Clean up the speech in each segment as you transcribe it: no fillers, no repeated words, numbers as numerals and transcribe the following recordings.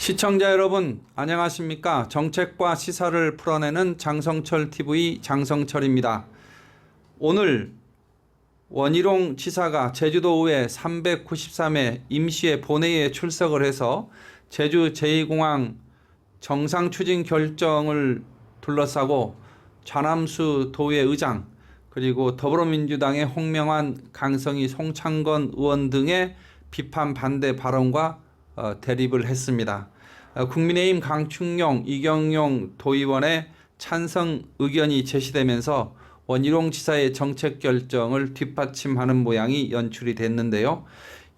시청자 여러분 안녕하십니까? 정책과 시사를 풀어내는 장성철 TV 장성철입니다. 오늘 원희룡 지사가 제주도의회 393회 임시회 본회의에 출석을 해서 제주 제2공항 정상 추진 결정을 둘러싸고 좌남수 도의회 의장 그리고 더불어민주당의 홍명환, 강성희, 송창건 의원 등의 비판 반대 발언과 대립을 했습니다. 국민의힘 강충룡, 이경용 도의원의 찬성 의견이 제시되면서 원희룡 지사의 정책 결정을 뒷받침하는 모양이 연출이 됐는데요.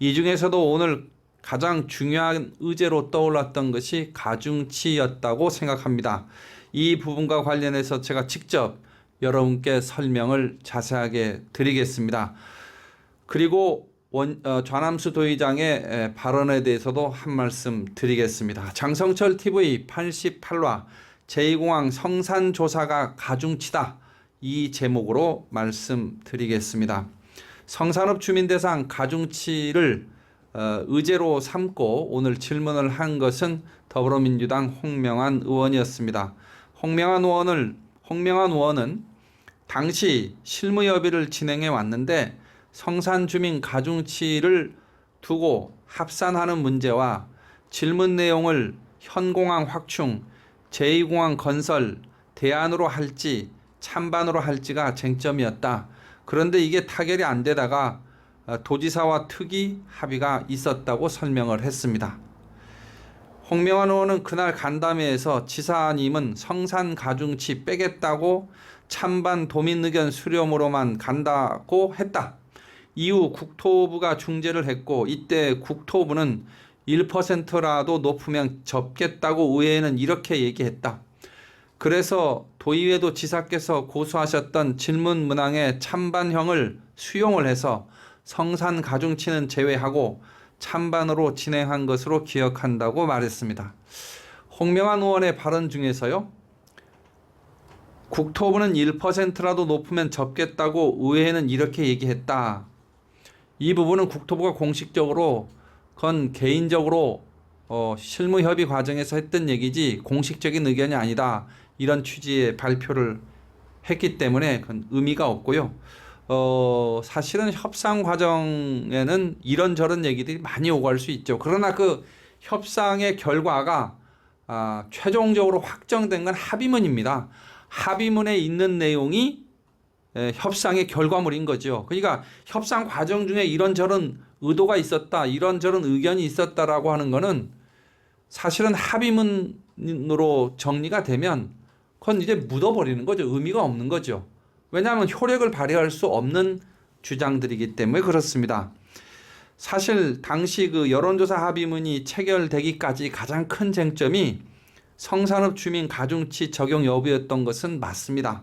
이 중에서도 오늘 가장 중요한 의제로 떠올랐던 것이 가중치였다고 생각합니다. 이 부분과 관련해서 제가 직접 여러분께 설명을 자세하게 드리겠습니다. 그리고 좌남수 도의장의 발언에 대해서도 한 말씀 드리겠습니다. 장성철 TV 88화 제2공항 성산조사가 가중치다, 이 제목으로 말씀드리겠습니다. 성산업 주민대상 가중치를 의제로 삼고 오늘 질문을 한 것은 더불어민주당 홍명환 의원이었습니다. 홍명환 의원은 당시 실무협의를 진행해 왔는데 성산 주민 가중치를 두고 합산하는 문제와 질문 내용을 현공항 확충, 제2공항 건설, 대안으로 할지 찬반으로 할지가 쟁점이었다. 그런데 이게 타결이 안 되다가 도지사와 특위 합의가 있었다고 설명을 했습니다. 홍명환 의원은 그날 간담회에서 지사님은 성산 가중치 빼겠다고 찬반 도민 의견 수렴으로만 간다고 했다. 이후 국토부가 중재를 했고 이때 국토부는 1%라도 높으면 접겠다고 의회에는 이렇게 얘기했다. 그래서 도의회도 지사께서 고수하셨던 질문 문항의 찬반형을 수용을 해서 성산 가중치는 제외하고 찬반으로 진행한 것으로 기억한다고 말했습니다. 홍명환 의원의 발언 중에서요. 국토부는 1%라도 높으면 접겠다고 의회는 이렇게 얘기했다. 이 부분은 국토부가 공식적으로 그건 개인적으로 실무협의 과정에서 했던 얘기지 공식적인 의견이 아니다. 이런 취지의 발표를 했기 때문에 그건 의미가 없고요. 사실은 협상 과정에는 이런저런 얘기들이 많이 오갈 수 있죠. 그러나 그 협상의 결과가 최종적으로 확정된 건 합의문입니다. 합의문에 있는 내용이 협상의 결과물인 거죠. 그러니까 협상 과정 중에 이런저런 의도가 있었다, 이런저런 의견이 있었다라고 하는 거는 사실은 합의문으로 정리가 되면 그건 이제 묻어버리는 거죠. 의미가 없는 거죠. 왜냐하면 효력을 발휘할 수 없는 주장들이기 때문에 그렇습니다. 사실 당시 그 여론조사 합의문이 체결되기까지 가장 큰 쟁점이 성산업 주민 가중치 적용 여부였던 것은 맞습니다.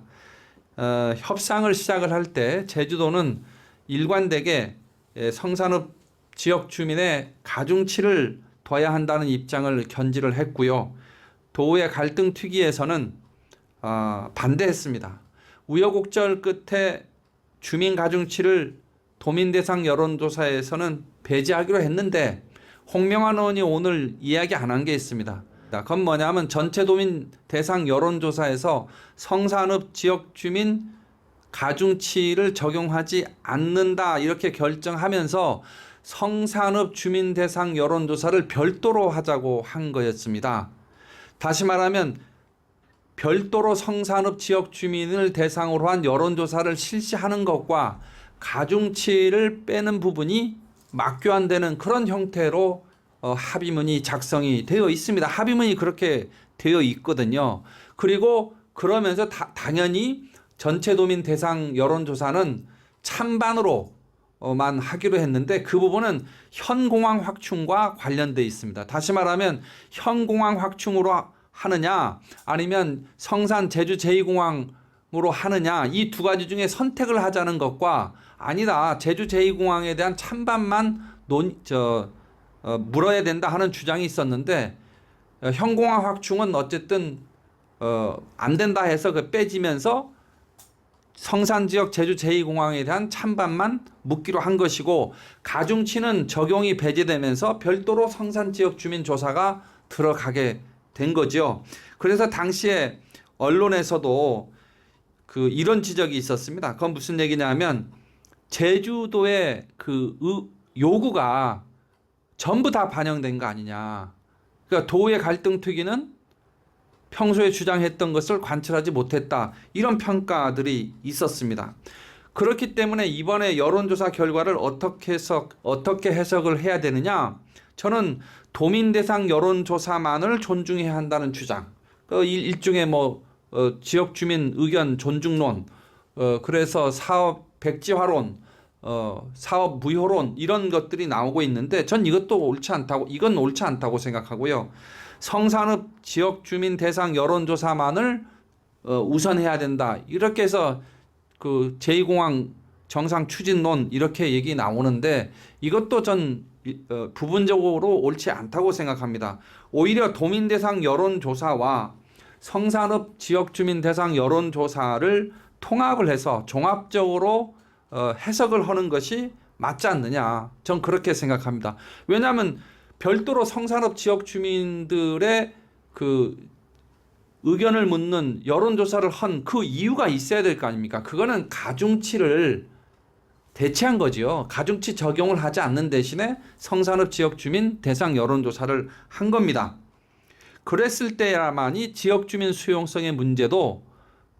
협상을 시작을 할 때 제주도는 일관되게 성산업 지역 주민의 가중치를 둬야 한다는 입장을 견지를 했고요. 도의 갈등 특위에서는 반대했습니다. 우여곡절 끝에 주민 가중치를 도민 대상 여론조사에서는 배제하기로 했는데 홍명환 의원이 오늘 이야기 안 한 게 있습니다. 그건 뭐냐면 전체 도민 대상 여론조사에서 성산업 지역 주민 가중치를 적용하지 않는다 이렇게 결정하면서 성산업 주민 대상 여론조사를 별도로 하자고 한 거였습니다. 다시 말하면 별도로 성산업 지역 주민을 대상으로 한 여론조사를 실시하는 것과 가중치를 빼는 부분이 맞교환되는 그런 형태로 합의문이 작성이 되어 있습니다. 합의문이 그렇게 되어 있거든요. 그리고 그러면서 당연히 전체 도민 대상 여론조사는 찬반으로만 하기로 했는데 그 부분은 현공항 확충과 관련되어 있습니다. 다시 말하면 현공항 확충으로 하느냐 아니면 성산 제주 제2공항으로 하느냐 이 두 가지 중에 선택을 하자는 것과 아니다 제주 제2공항에 대한 찬반만 물어야 된다 하는 주장이 있었는데 현공항 확충은 어쨌든 안 된다 해서 그 빼지면서 성산 지역 제주 제2공항에 대한 찬반만 묻기로 한 것이고 가중치는 적용이 배제되면서 별도로 성산 지역 주민 조사가 들어가게 된 거죠. 그래서 당시에 언론에서도 이런 지적이 있었습니다. 그건 무슨 얘기냐면 제주도의 요구가 전부 다 반영된 거 아니냐. 그러니까 도의 갈등 투기는 평소에 주장했던 것을 관철하지 못했다. 이런 평가들이 있었습니다. 그렇기 때문에 이번에 여론조사 결과를 어떻게 해석을 해야 되느냐? 저는 도민 대상 여론조사만을 존중해야 한다는 주장. 일종의 지역 주민 의견 존중론, 그래서 사업 백지화론, 사업 무효론 이런 것들이 나오고 있는데 전 이건 옳지 않다고 생각하고요. 성산읍 지역 주민 대상 여론조사만을 우선해야 된다. 이렇게 해서 제2공항 정상 추진론 이렇게 얘기 나오는데 이것도 전 부분적으로 옳지 않다고 생각합니다. 오히려 도민 대상 여론조사와 성산읍 지역 주민 대상 여론조사를 통합을 해서 종합적으로 해석을 하는 것이 맞지 않느냐. 전 그렇게 생각합니다. 왜냐하면 별도로 성산읍 지역 주민들의 의견을 묻는 여론조사를 한 그 이유가 있어야 될 거 아닙니까? 그거는 가중치를 대체한 거지요. 가중치 적용을 하지 않는 대신에 성산읍 지역 주민 대상 여론조사를 한 겁니다. 그랬을 때야만이 지역 주민 수용성의 문제도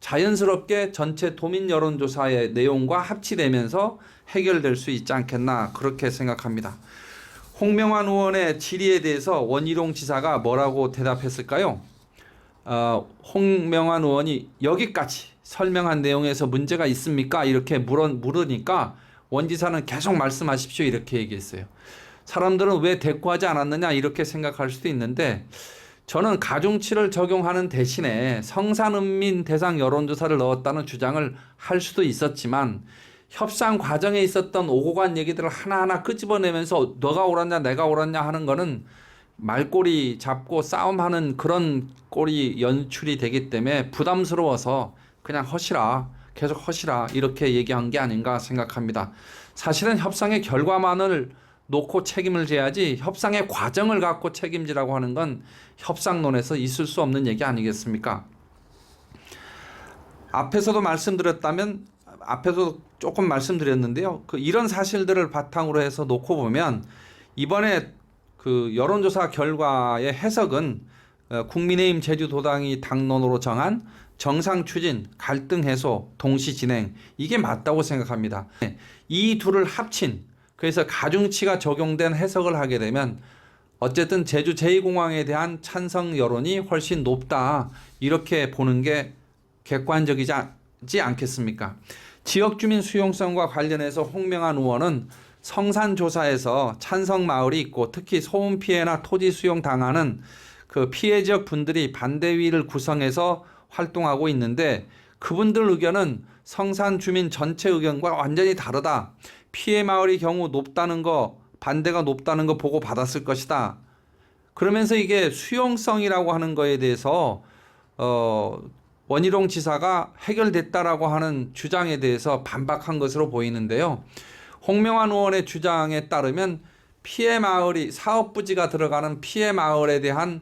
자연스럽게 전체 도민 여론조사의 내용과 합치되면서 해결될 수 있지 않겠나 그렇게 생각합니다. 홍명환 의원의 질의에 대해서 원희룡 지사가 뭐라고 대답했을까요? 홍명환 의원이 여기까지 설명한 내용에서 문제가 있습니까? 이렇게 물으니까 원 지사는 계속 말씀하십시오 이렇게 얘기했어요. 사람들은 왜 대꾸하지 않았느냐 이렇게 생각할 수도 있는데 저는 가중치를 적용하는 대신에 성산읍민 대상 여론조사를 넣었다는 주장을 할 수도 있었지만 협상 과정에 있었던 오고 간 얘기들을 하나하나 끄집어내면서 너가 옳았냐 내가 옳았냐 하는 거는 말꼬리 잡고 싸움하는 그런 꼴이 연출이 되기 때문에 부담스러워서 그냥 계속 허시라 이렇게 얘기한 게 아닌가 생각합니다. 사실은 협상의 결과만을 놓고 책임을 져야지 협상의 과정을 갖고 책임지라고 하는 건 협상론에서 있을 수 없는 얘기 아니겠습니까? 앞에서도 조금 말씀드렸는데요. 이런 사실들을 바탕으로 해서 놓고 보면 이번에 여론조사 결과의 해석은 국민의힘 제주도당이 당론으로 정한 정상 추진, 갈등 해소, 동시 진행 이게 맞다고 생각합니다. 이 둘을 합친 그래서 가중치가 적용된 해석을 하게 되면 어쨌든 제주 제2공항에 대한 찬성 여론이 훨씬 높다 이렇게 보는 게 객관적이지 않겠습니까? 지역주민 수용성과 관련해서 홍명환 의원은 성산조사에서 찬성 마을이 있고 특히 소음 피해나 토지 수용 당하는 피해 지역 분들이 반대위를 구성해서 활동하고 있는데 그분들 의견은 성산 주민 전체 의견과 완전히 다르다. 피해 마을의 경우 반대가 높다는 거 보고 받았을 것이다. 그러면서 이게 수용성이라고 하는 거에 대해서 원희룡 지사가 해결됐다라고 하는 주장에 대해서 반박한 것으로 보이는데요. 홍명환 의원의 주장에 따르면 피해 마을이 사업 부지가 들어가는 피해 마을에 대한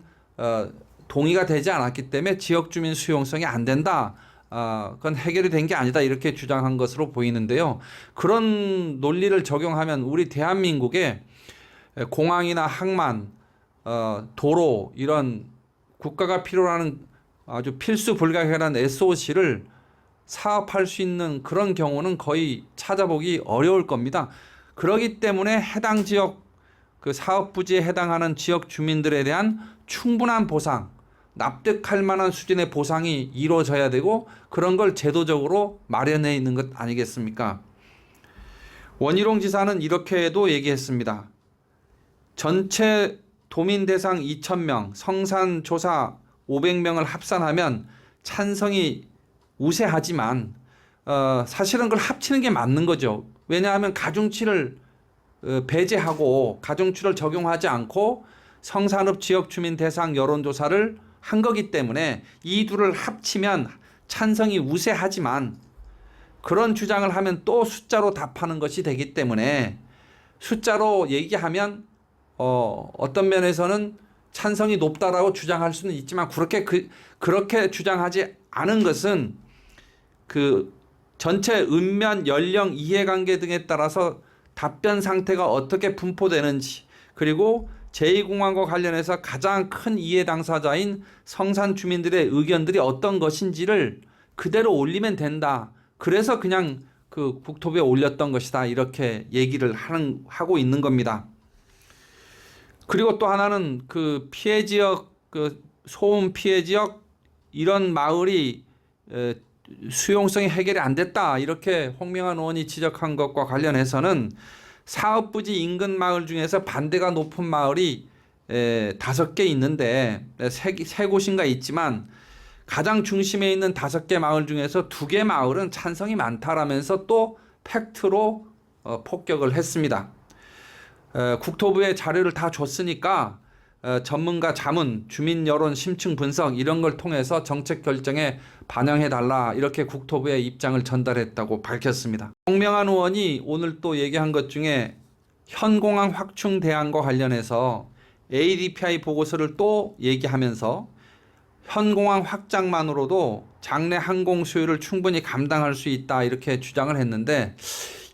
동의가 되지 않았기 때문에 지역 주민 수용성이 안 된다. 그건 해결이 된 게 아니다 이렇게 주장한 것으로 보이는데요. 그런 논리를 적용하면 우리 대한민국에 공항이나 항만, 도로 이런 국가가 필요로 하는 아주 필수 불가결한 SOC를 사업할 수 있는 그런 경우는 거의 찾아보기 어려울 겁니다. 그렇기 때문에 해당 지역 사업 부지에 해당하는 지역 주민들에 대한 충분한 보상, 납득할 만한 수준의 보상이 이루어져야 되고 그런 걸 제도적으로 마련해 있는 것 아니겠습니까? 원희룡 지사는 이렇게도 얘기했습니다. 전체 도민 대상 2,000명, 성산 조사 500명을 합산하면 찬성이 우세하지만 사실은 그걸 합치는 게 맞는 거죠. 왜냐하면 가중치를 배제하고 가중치를 적용하지 않고 성산읍 지역 주민 대상 여론조사를 한 거기 때문에 이 둘을 합치면 찬성이 우세하지만 그런 주장을 하면 또 숫자로 답하는 것이 되기 때문에 숫자로 얘기하면 어떤 면에서는 찬성이 높다라고 주장할 수는 있지만 그렇게 주장하지 않은 것은 그 전체 읍면, 연령, 이해관계 등에 따라서 답변 상태가 어떻게 분포되는지, 그리고 제2공항과 관련해서 가장 큰 이해 당사자인 성산 주민들의 의견들이 어떤 것인지를 그대로 올리면 된다. 그래서 그냥 그 국토부에 올렸던 것이다. 이렇게 얘기를 하고 있는 겁니다. 그리고 또 하나는 그 피해 지역, 그 소음 피해 지역 이런 마을이 수용성이 해결이 안 됐다. 이렇게 홍명한 의원이 지적한 것과 관련해서는 사업부지 인근 마을 중에서 반대가 높은 마을이 5개 있는데 세 곳인가 있지만 가장 중심에 있는 5개 마을 중에서 2개 마을은 찬성이 많다라면서 또 팩트로 폭격을 했습니다. 국토부에 자료를 다 줬으니까 전문가 자문, 주민 여론 심층 분석 이런 걸 통해서 정책 결정에 반영해달라 이렇게 국토부에 입장을 전달했다고 밝혔습니다. 홍명한 의원이 오늘 또 얘기한 것 중에 현공항 확충 대안과 관련해서 ADPI 보고서를 또 얘기하면서 현공항 확장만으로도 장내 항공 수요를 충분히 감당할 수 있다 이렇게 주장을 했는데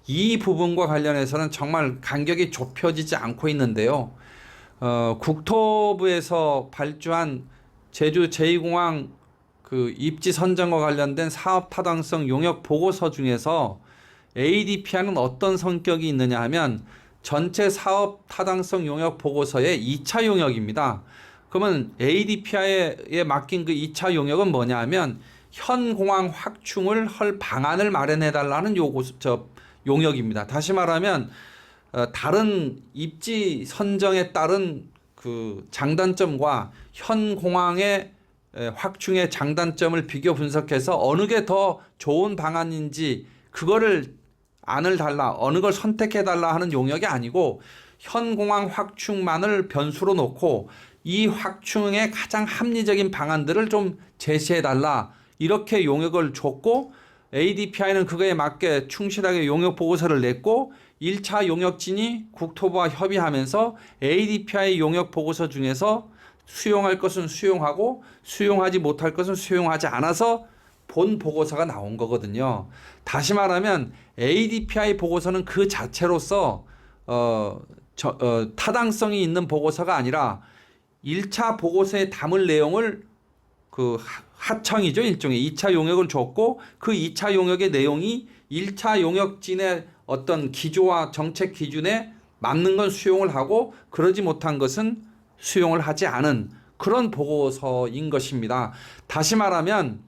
이 부분과 관련해서는 정말 간격이 좁혀지지 않고 있는데요. 국토부에서 발주한 제주 제2공항 그 입지 선정과 관련된 사업 타당성 용역 보고서 중에서 ADPI는 어떤 성격이 있느냐 하면 전체 사업 타당성 용역 보고서의 2차 용역입니다. 그러면 ADPI에 맡긴 그 2차 용역은 뭐냐 하면 현 공항 확충을 할 방안을 마련해 달라는 용역입니다. 다시 말하면 다른 입지 선정에 따른 그 장단점과 현 공항의 확충의 장단점을 비교 분석해서 어느 게 더 좋은 방안인지 그거를 안을 달라, 어느 걸 선택해 달라 하는 용역이 아니고 현 공항 확충만을 변수로 놓고 이 확충의 가장 합리적인 방안들을 좀 제시해 달라 이렇게 용역을 줬고 ADPI는 그거에 맞게 충실하게 용역 보고서를 냈고 1차 용역진이 국토부와 협의하면서 ADPI 용역 보고서 중에서 수용할 것은 수용하고 수용하지 못할 것은 수용하지 않아서 본 보고서가 나온 거거든요. 다시 말하면 ADPI 보고서는 그 자체로서 타당성이 있는 보고서가 아니라 1차 보고서에 담을 내용을 그 하청이죠. 일종의 2차 용역을 줬고 그 2차 용역의 내용이 1차 용역진의 어떤 기조와 정책 기준에 맞는 건 수용을 하고 그러지 못한 것은 수용을 하지 않은 그런 보고서인 것입니다. 다시 말하면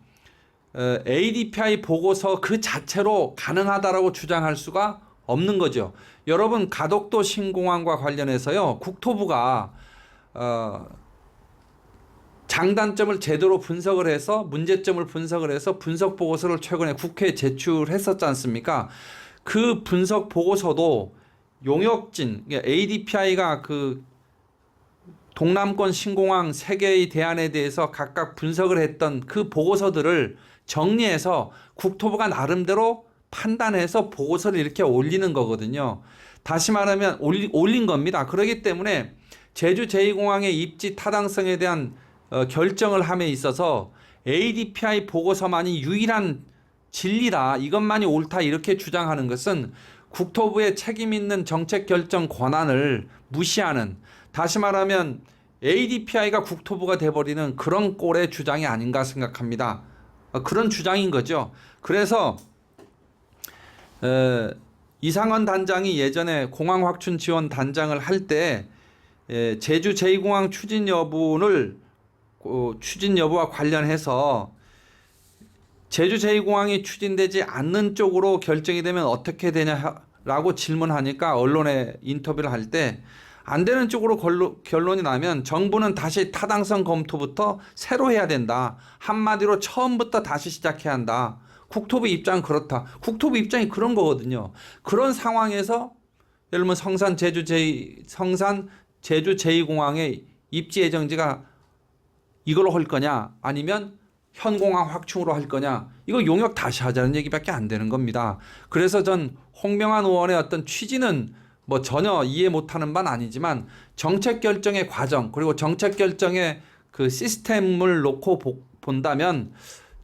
ADPI 보고서 그 자체로 가능하다라고 주장할 수가 없는 거죠. 여러분 가덕도 신공항과 관련해서요. 국토부가 장단점을 제대로 분석을 해서 문제점을 분석을 해서 분석 보고서를 최근에 국회에 제출했었지 않습니까? 그 분석 보고서도 용역진 ADPI가 그 동남권 신공항 3개의 대안에 대해서 각각 분석을 했던 그 보고서들을 정리해서 국토부가 나름대로 판단해서 보고서를 이렇게 올리는 거거든요. 다시 말하면 올린 겁니다. 그렇기 때문에 제주 제2공항의 입지 타당성에 대한 결정을 함에 있어서 ADPI 보고서만이 유일한 진리다, 이것만이 옳다 이렇게 주장하는 것은 국토부의 책임 있는 정책 결정 권한을 무시하는, 다시 말하면 ADPI가 국토부가 돼버리는 그런 꼴의 주장이 아닌가 생각합니다. 그런 주장인 거죠. 그래서 이상원 단장이 예전에 공항 확충 지원 단장을 할 때 제주 제2공항 추진 여부와 관련해서 제주 제2공항이 추진되지 않는 쪽으로 결정이 되면 어떻게 되냐라고 질문하니까 언론에 인터뷰를 할 때 안 되는 쪽으로 결론이 나면 정부는 다시 타당성 검토부터 새로 해야 된다. 한마디로 처음부터 다시 시작해야 한다. 국토부 입장은 그렇다. 국토부 입장이 그런 거거든요. 그런 상황에서 예를 들면 성산 제주 제2공항의 입지 예정지가 이걸로 할 거냐 아니면 현공항 확충으로 할 거냐, 이거 용역 다시 하자는 얘기밖에 안 되는 겁니다. 그래서 전 홍명한 의원의 어떤 취지는 뭐 전혀 이해 못하는 바는 아니지만 정책 결정의 과정 그리고 정책 결정의 그 시스템을 놓고 본다면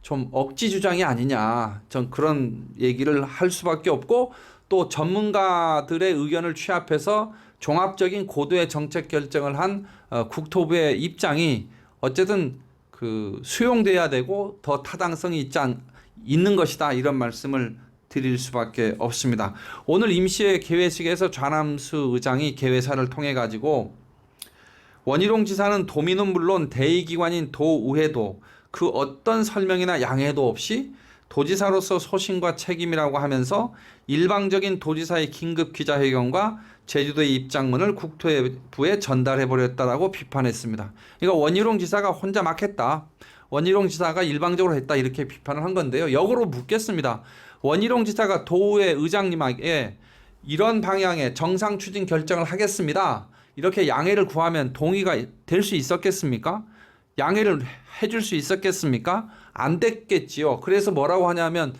좀 억지 주장이 아니냐. 전 그런 얘기를 할 수밖에 없고 또 전문가들의 의견을 취합해서 종합적인 고도의 정책 결정을 한 국토부의 입장이 어쨌든 그 수용돼야 되고 더 타당성이 있는 것이다. 이런 말씀을 드릴 수밖에 없습니다. 오늘 임시회 개회식에서 좌남수 의장이 개회사를 통해 가지고 원희룡 지사는 도민은 물론 대의기관인 도의회도 그 어떤 설명이나 양해도 없이 도지사로서 소신과 책임이라고 하면서 일방적인 도지사의 긴급 기자회견과 제주도의 입장문을 국토부에 전달해버렸다라고 비판했습니다. 그러니까 원희룡 지사가 혼자 막 했다. 원희룡 지사가 일방적으로 했다 이렇게 비판을 한 건데요. 역으로 묻겠습니다. 원희룡 지사가 도의회 의장님에게 이런 방향의 정상 추진 결정을 하겠습니다. 이렇게 양해를 구하면 동의가 될 수 있었겠습니까? 양해를 해줄 수 있었겠습니까? 안 됐겠지요. 그래서 뭐라고 하냐면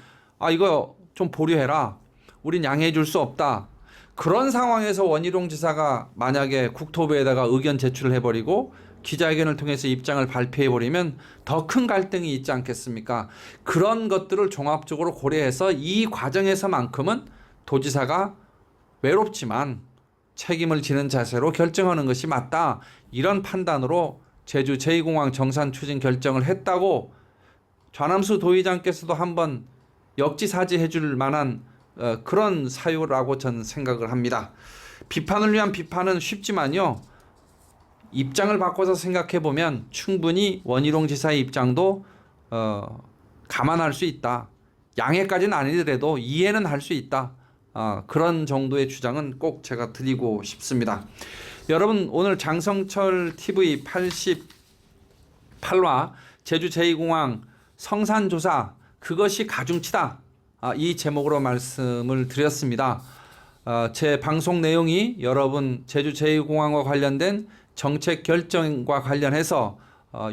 이거 좀 보류해라. 우린 양해해 줄 수 없다. 그런 상황에서 원희룡 지사가 만약에 국토부에다가 의견 제출을 해버리고 기자회견을 통해서 입장을 발표해버리면 더 큰 갈등이 있지 않겠습니까? 그런 것들을 종합적으로 고려해서 이 과정에서만큼은 도지사가 외롭지만 책임을 지는 자세로 결정하는 것이 맞다. 이런 판단으로 제주 제2공항 정산 추진 결정을 했다고 좌남수 도의장께서도 한번 역지사지해 줄 만한 그런 사유라고 저는 생각을 합니다. 비판을 위한 비판은 쉽지만요. 입장을 바꿔서 생각해 보면 충분히 원희룡 지사의 입장도 감안할 수 있다. 양해까지는 아니더라도 이해는 할 수 있다. 그런 정도의 주장은 꼭 제가 드리고 싶습니다. 여러분 오늘 장성철 TV 88화 제주 제2공항 성산조사 그것이 가중치다. 이 제목으로 말씀을 드렸습니다. 제 방송 내용이 여러분 제주 제2공항과 관련된 정책 결정과 관련해서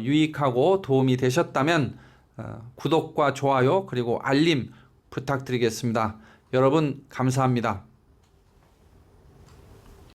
유익하고 도움이 되셨다면 구독과 좋아요 그리고 알림 부탁드리겠습니다. 여러분 감사합니다.